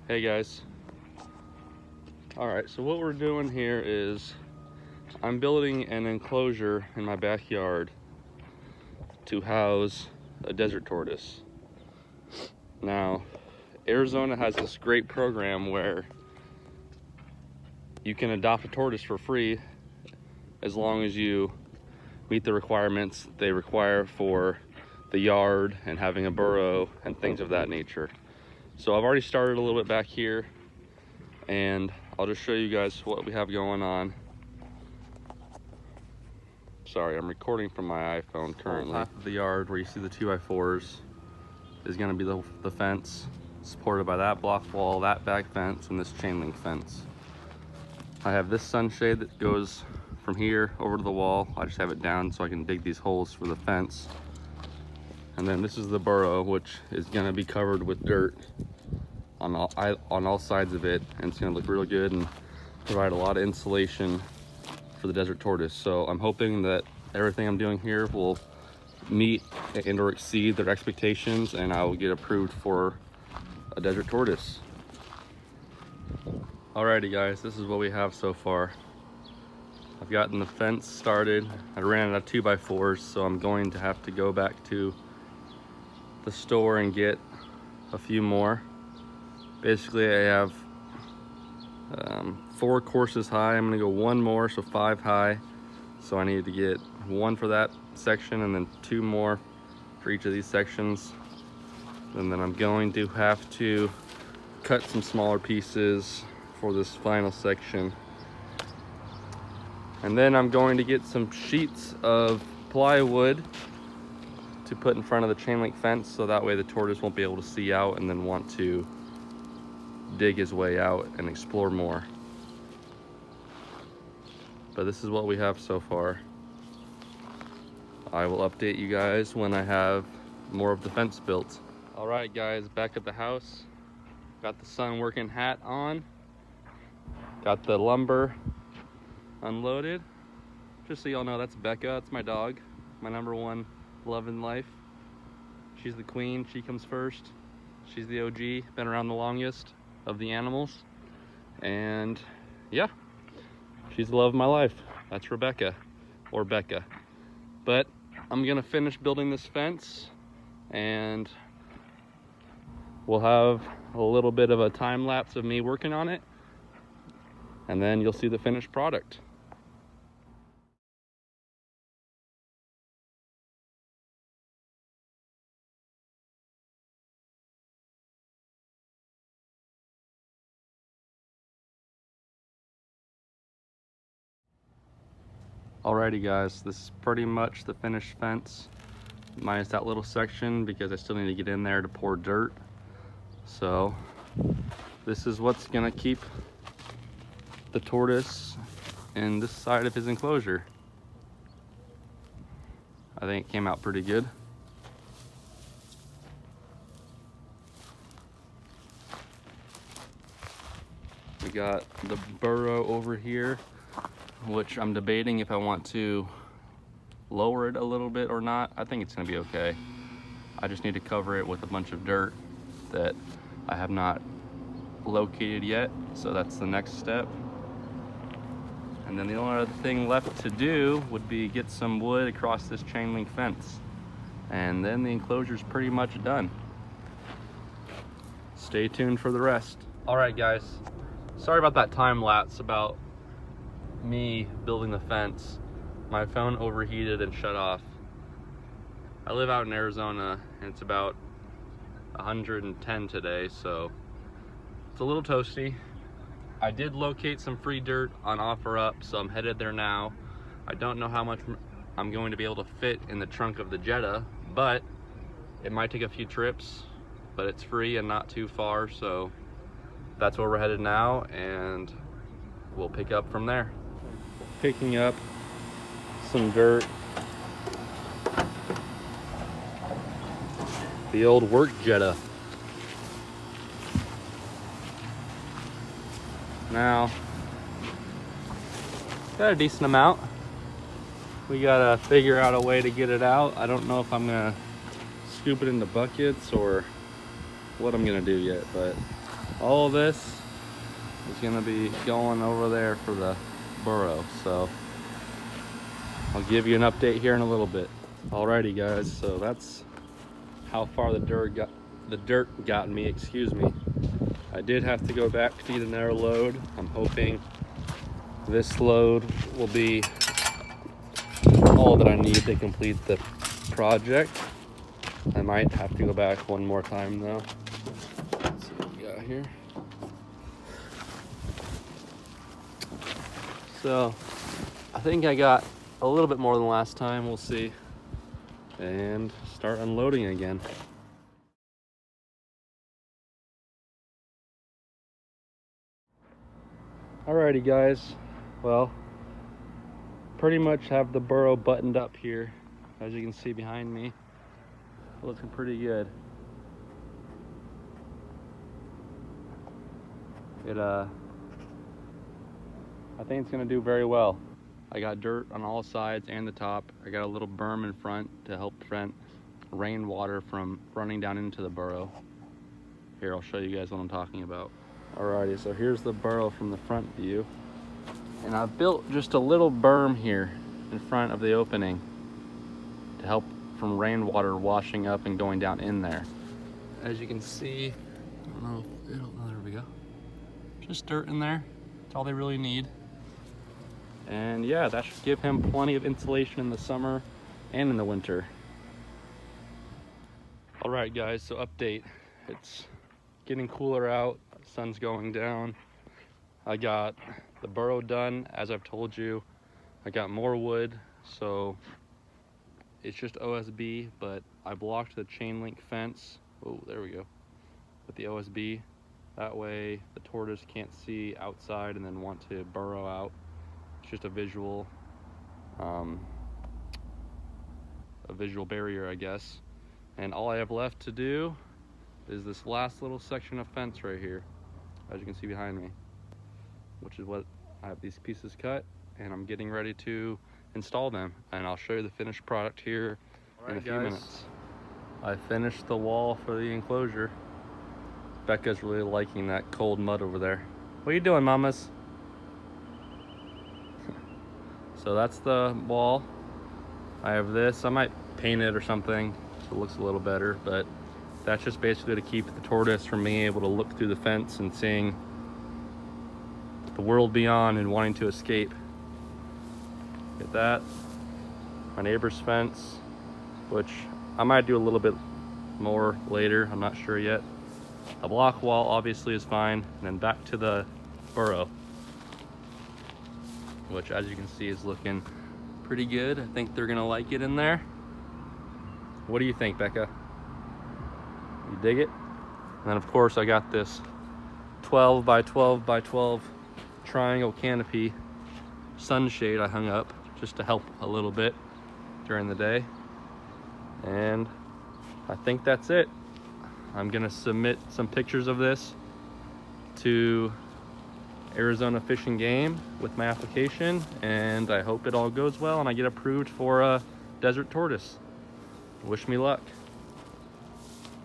Hey guys. Alright, so what we're doing here is I'm building an enclosure in my backyard to house a desert tortoise. Now, Arizona has this great program where you can adopt a tortoise for free as long as you meet the requirements they require for the yard and having a burrow and things of that nature. So I've already started a little bit back here, and I'll just show you guys what we have going on. Sorry, I'm recording from my iPhone currently. Half of the yard where you see the 2x4s is going to be the fence, supported by that block wall, that back fence, and this chain link fence. I have this sunshade that goes from here over to the wall. I just have it down so I can dig these holes for the fence. And then this is the burrow, which is going to be covered with dirt on all sides of it, and it's going to look really good and provide a lot of insulation for the desert tortoise. So I'm hoping that everything I'm doing here will meet and or exceed their expectations, and I will get approved for a desert tortoise. Alrighty guys, this is what we have so far. I've gotten the fence started. I ran out of 2x4s, so I'm going to have to go back to the store and get a few more. Basically, I have 4 courses high. I'm gonna go 1 more, so 5 high. So I need to get 1 for that section and then 2 more for each of these sections. And then I'm going to have to cut some smaller pieces for this final section. And then I'm going to get some sheets of plywood to put in front of the chain link fence, so that way the tortoise won't be able to see out and then want to dig his way out and explore more. But this is what we have so far. I will update you guys when I have more of the fence built. All right guys, back at the house. Got the sun working hat on. Got the lumber unloaded. Just so y'all know, that's Becca, that's my dog. My #1 love in life. She's the queen, she comes first. She's the OG, been around the longest of the animals. And yeah, she's the love of my life. That's Rebecca, or Becca. But I'm gonna finish building this fence, and we'll have a little bit of a time lapse of me working on it, and then you'll see the finished product. Alrighty guys, this is pretty much the finished fence, minus that little section because I still need to get in there to pour dirt. So this is what's gonna keep the tortoise in this side of his enclosure. I think it came out pretty good. We got the burrow over here, which I'm debating if I want to lower it a little bit or not. I think it's gonna be okay. I just need to cover it with a bunch of dirt that I have not located yet, so that's the next step. And then the only other thing left to do would be get some wood across this chain link fence, and then the enclosure is pretty much done. Stay tuned for the rest. All right guys, sorry about that time lapse about me building the fence. My phone overheated and shut off. I live out in Arizona and it's about 110 today, so it's a little toasty. I did locate some free dirt on OfferUp, so I'm headed there now. I don't know how much I'm going to be able to fit in the trunk of the Jetta, but it might take a few trips, but it's free and not too far, so that's where we're headed now, and we'll pick up from there. Picking up some dirt. The old work Jetta. Now, got a decent amount. We gotta figure out a way to get it out. I don't know if I'm gonna scoop it into buckets or what I'm gonna do yet, but all of this is gonna be going over there for the burrow. So I'll give you an update here in a little bit. Alrighty guys, so that's how far the dirt got me, excuse me. I did have to go back to get another load. I'm hoping this load will be all that I need to complete the project. I might have to go back one more time though. Let's see what we got here. So I think I got a little bit more than last time. We'll see. And start unloading again. Alrighty guys, well, pretty much have the burrow buttoned up here. As you can see behind me, looking pretty good. I think it's gonna do very well. I got dirt on all sides and the top. I got a little berm in front to help prevent rainwater from running down into the burrow. Here, I'll show you guys what I'm talking about. Alrighty, so here's the burrow from the front view. And I've built just a little berm here in front of the opening to help from rainwater washing up and going down in there. As you can see, there we go. Just dirt in there, that's all they really need. And yeah, that should give him plenty of insulation in the summer and in the winter. All right guys, so update. It's getting cooler out, sun's going down. I got the burrow done, as I've told you. I got more wood, so it's just OSB, but I blocked the chain link fence. Oh, there we go. With the OSB, that way the tortoise can't see outside and then want to burrow out. It's just a visual barrier, I guess. And all I have left to do is this last little section of fence right here, as you can see behind me, which is what I have these pieces cut, and I'm getting ready to install them, and I'll show you the finished product here in a few minutes. I finished the wall for the enclosure. Becca's really liking that cold mud over there. What are you doing, mamas? So that's the wall. I have this. I might paint it or something so it looks a little better, but that's just basically to keep the tortoise from being able to look through the fence and seeing the world beyond and wanting to escape. Get that. My neighbor's fence, which I might do a little bit more later, I'm not sure yet. The block wall obviously is fine, and then back to the burrow, which as you can see is looking pretty good. I think they're gonna like it in there. What do you think, Becca? You dig it? And then of course I got this 12 by 12 by 12 triangle canopy sunshade I hung up just to help a little bit during the day. And I think that's it. I'm gonna submit some pictures of this to Arizona Fish and Game with my application, and I hope it all goes well and I get approved for a desert tortoise. Wish me luck.